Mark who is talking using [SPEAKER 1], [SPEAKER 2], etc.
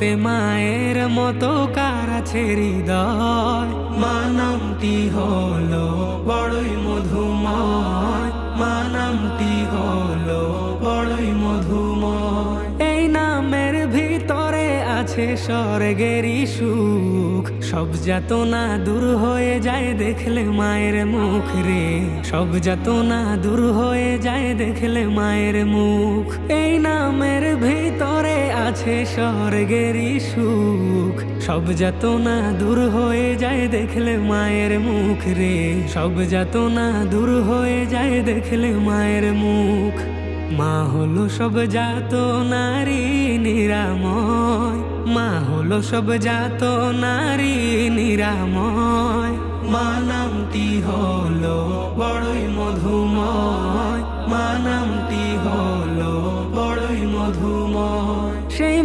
[SPEAKER 1] জগতে মায়ের মতো কার আছে হৃদয়। মা নামটি হলো বড়ই মধুময়, মা নামটি হলো বড়ই মধুময়। এই নামের ভিতরে আছে স্বর্গেরই সুখ, সব যাতনা দূর হয়ে যায় দেখলে মায়ের মুখ রে, সব যাতনা দূর হয়ে যায় দেখলে মায়ের মুখ। এই নামের ভিতরে আছে স্বর্গেরই সুখ, সব যাতনা দূর হয়ে যায় দেখলে মায়ের মুখ রে, সব যাতনা দূর হয়ে যায় দেখলে মায়ের মুখ। মা হলো সব যাতনারই নিরাময়, মা হলো সব যাতনারই নিরাময়। মা নামটি হলো বড়ই মধুময়, মা নামটি হলো বড়ই মধুময়। সেই